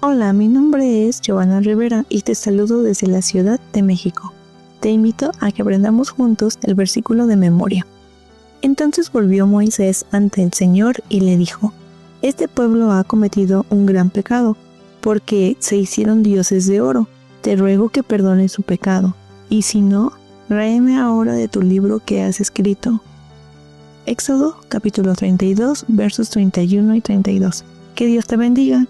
Hola, mi nombre es Giovanna Rivera y te saludo desde la Ciudad de México. Te invito a que aprendamos juntos el versículo de memoria. Entonces volvió Moisés ante el Señor y le dijo: Este pueblo ha cometido un gran pecado, porque se hicieron dioses de oro. Te ruego que perdones su pecado, y si no, ráeme ahora de tu libro que has escrito. Éxodo capítulo 32, versos 31 y 32. Que Dios te bendiga.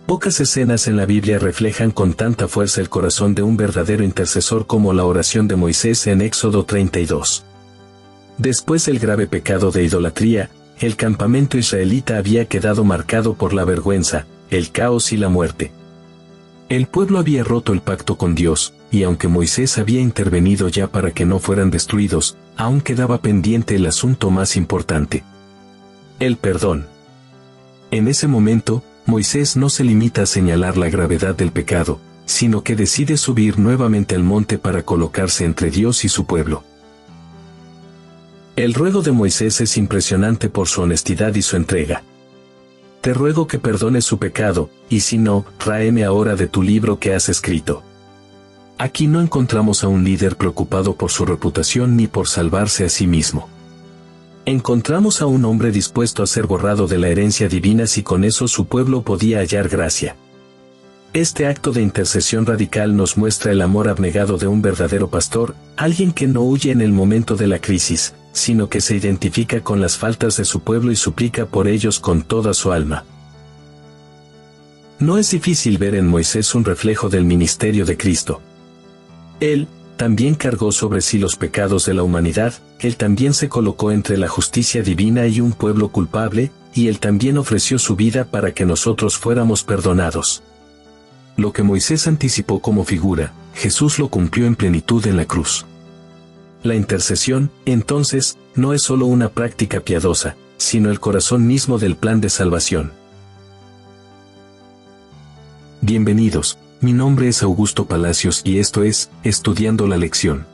Pocas escenas en la Biblia reflejan con tanta fuerza el corazón de un verdadero intercesor como la oración de Moisés en Éxodo 32. Después del grave pecado de idolatría, el campamento israelita había quedado marcado por la vergüenza, el caos y la muerte. El pueblo había roto el pacto con Dios, y aunque Moisés había intervenido ya para que no fueran destruidos, aún quedaba pendiente el asunto más importante: el perdón. En ese momento, Moisés no se limita a señalar la gravedad del pecado, sino que decide subir nuevamente al monte para colocarse entre Dios y su pueblo. El ruego de Moisés es impresionante por su honestidad y su entrega. Te ruego que perdones su pecado, y si no, tráeme ahora de tu libro que has escrito. Aquí no encontramos a un líder preocupado por su reputación ni por salvarse a sí mismo. Encontramos a un hombre dispuesto a ser borrado de la herencia divina si con eso su pueblo podía hallar gracia. Este acto de intercesión radical nos muestra el amor abnegado de un verdadero pastor, alguien que no huye en el momento de la crisis, sino que se identifica con las faltas de su pueblo y suplica por ellos con toda su alma. No es difícil ver en Moisés un reflejo del ministerio de Cristo. Él también cargó sobre sí los pecados de la humanidad, él también se colocó entre la justicia divina y un pueblo culpable, y él también ofreció su vida para que nosotros fuéramos perdonados. Lo que Moisés anticipó como figura, Jesús lo cumplió en plenitud en la cruz. La intercesión, entonces, no es solo una práctica piadosa, sino el corazón mismo del plan de salvación. Bienvenidos. Mi nombre es Augusto Palacios y esto es Estudiando la Lección.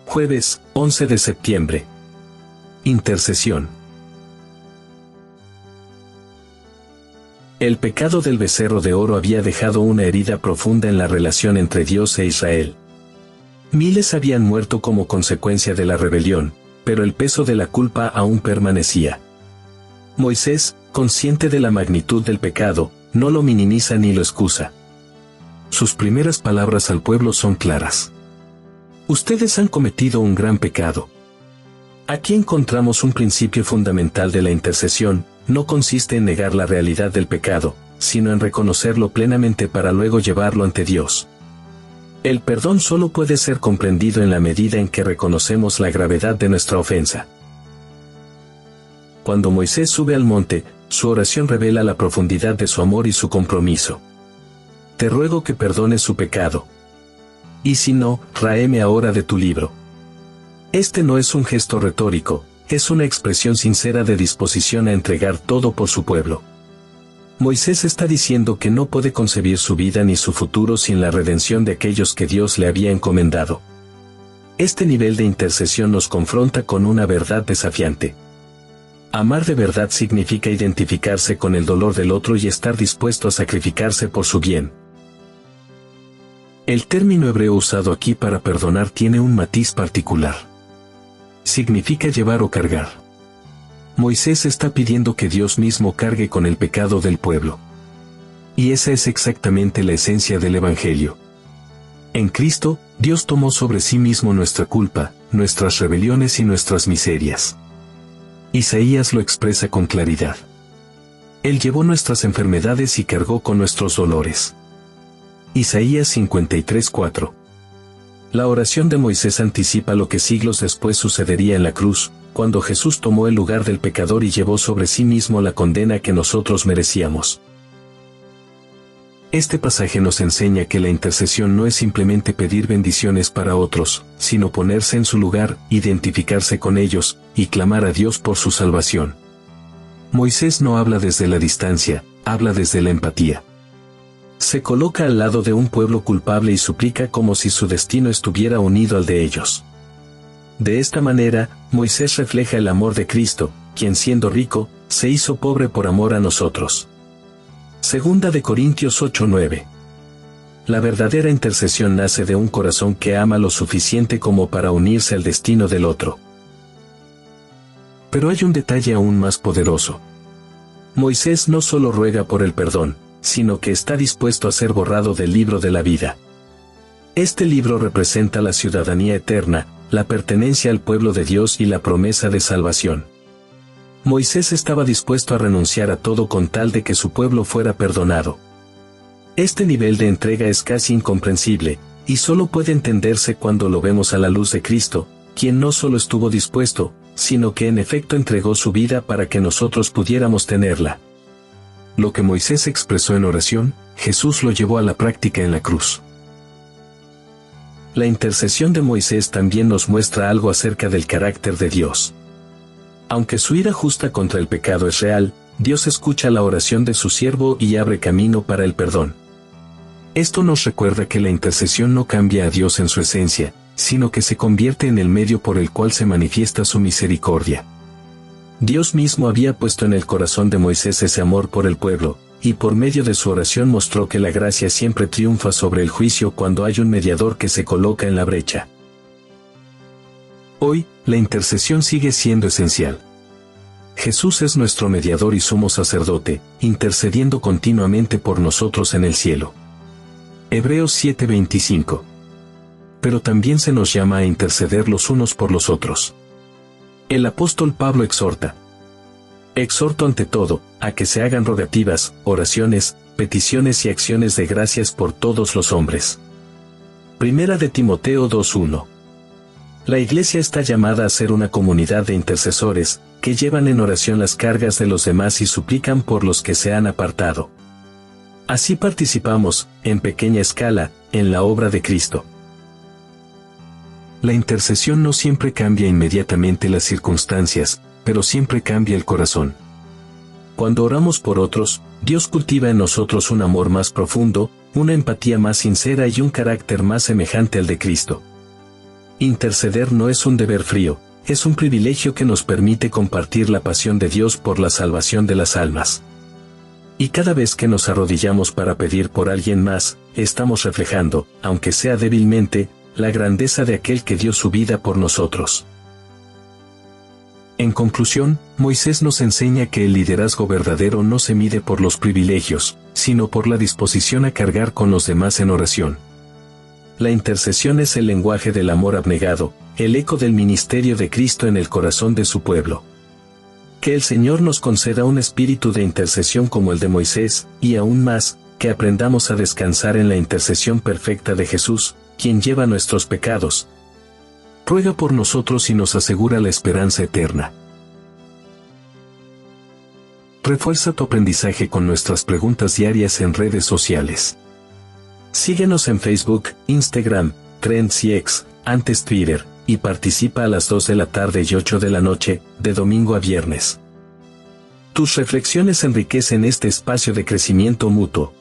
Jueves, 11 de septiembre. Intercesión. El pecado del becerro de oro había dejado una herida profunda en la relación entre Dios e Israel. Miles habían muerto como consecuencia de la rebelión, pero el peso de la culpa aún permanecía. Moisés, consciente de la magnitud del pecado, no lo minimiza ni lo excusa. Sus primeras palabras al pueblo son claras. Ustedes han cometido un gran pecado. Aquí encontramos un principio fundamental de la intercesión: no consiste en negar la realidad del pecado, sino en reconocerlo plenamente para luego llevarlo ante Dios. El perdón solo puede ser comprendido en la medida en que reconocemos la gravedad de nuestra ofensa. Cuando Moisés sube al monte, su oración revela la profundidad de su amor y su compromiso. Te ruego que perdones su pecado. Y si no, tráeme ahora de tu libro. Este no es un gesto retórico, es una expresión sincera de disposición a entregar todo por su pueblo. Moisés está diciendo que no puede concebir su vida ni su futuro sin la redención de aquellos que Dios le había encomendado. Este nivel de intercesión nos confronta con una verdad desafiante. Amar de verdad significa identificarse con el dolor del otro y estar dispuesto a sacrificarse por su bien. El término hebreo usado aquí para perdonar tiene un matiz particular. Significa llevar o cargar. Moisés está pidiendo que Dios mismo cargue con el pecado del pueblo. Y esa es exactamente la esencia del Evangelio. En Cristo, Dios tomó sobre sí mismo nuestra culpa, nuestras rebeliones y nuestras miserias. Isaías lo expresa con claridad. Él llevó nuestras enfermedades y cargó con nuestros dolores. Isaías 53:4. La oración de Moisés anticipa lo que siglos después sucedería en la cruz, cuando Jesús tomó el lugar del pecador y llevó sobre sí mismo la condena que nosotros merecíamos. Este pasaje nos enseña que la intercesión no es simplemente pedir bendiciones para otros, sino ponerse en su lugar, identificarse con ellos, y clamar a Dios por su salvación. Moisés no habla desde la distancia, habla desde la empatía. Se coloca al lado de un pueblo culpable y suplica como si su destino estuviera unido al de ellos. De esta manera, Moisés refleja el amor de Cristo, quien siendo rico, se hizo pobre por amor a nosotros. Segunda de Corintios 8:9. La verdadera intercesión nace de un corazón que ama lo suficiente como para unirse al destino del otro. Pero hay un detalle aún más poderoso. Moisés no solo ruega por el perdón, sino que está dispuesto a ser borrado del libro de la vida. Este libro representa la ciudadanía eterna, la pertenencia al pueblo de Dios y la promesa de salvación. Moisés estaba dispuesto a renunciar a todo con tal de que su pueblo fuera perdonado. Este nivel de entrega es casi incomprensible, y solo puede entenderse cuando lo vemos a la luz de Cristo, quien no solo estuvo dispuesto, sino que en efecto entregó su vida para que nosotros pudiéramos tenerla. Lo que Moisés expresó en oración, Jesús lo llevó a la práctica en la cruz. La intercesión de Moisés también nos muestra algo acerca del carácter de Dios. Aunque su ira justa contra el pecado es real, Dios escucha la oración de su siervo y abre camino para el perdón. Esto nos recuerda que la intercesión no cambia a Dios en su esencia, sino que se convierte en el medio por el cual se manifiesta su misericordia. Dios mismo había puesto en el corazón de Moisés ese amor por el pueblo, y por medio de su oración mostró que la gracia siempre triunfa sobre el juicio cuando hay un mediador que se coloca en la brecha. Hoy, la intercesión sigue siendo esencial. Jesús es nuestro mediador y sumo sacerdote, intercediendo continuamente por nosotros en el cielo. Hebreos 7:25. Pero también se nos llama a interceder los unos por los otros. El apóstol Pablo exhorta. Exhorto ante todo, a que se hagan rogativas, oraciones, peticiones y acciones de gracias por todos los hombres. Primera de Timoteo 2:1. La Iglesia está llamada a ser una comunidad de intercesores, que llevan en oración las cargas de los demás y suplican por los que se han apartado. Así participamos, en pequeña escala, en la obra de Cristo. La intercesión no siempre cambia inmediatamente las circunstancias, pero siempre cambia el corazón. Cuando oramos por otros, Dios cultiva en nosotros un amor más profundo, una empatía más sincera y un carácter más semejante al de Cristo. Interceder no es un deber frío, es un privilegio que nos permite compartir la pasión de Dios por la salvación de las almas. Y cada vez que nos arrodillamos para pedir por alguien más, estamos reflejando, aunque sea débilmente, la grandeza de aquel que dio su vida por nosotros. En conclusión, Moisés nos enseña que el liderazgo verdadero no se mide por los privilegios, sino por la disposición a cargar con los demás en oración. La intercesión es el lenguaje del amor abnegado, el eco del ministerio de Cristo en el corazón de su pueblo. Que el Señor nos conceda un espíritu de intercesión como el de Moisés, y aún más, que aprendamos a descansar en la intercesión perfecta de Jesús, quien lleva nuestros pecados. Ruega por nosotros y nos asegura la esperanza eterna. Refuerza tu aprendizaje con nuestras preguntas diarias en redes sociales. Síguenos en Facebook, Instagram, Threads y X, antes Twitter, y participa a las 2 de la tarde y 8 de la noche, de domingo a viernes. Tus reflexiones enriquecen este espacio de crecimiento mutuo.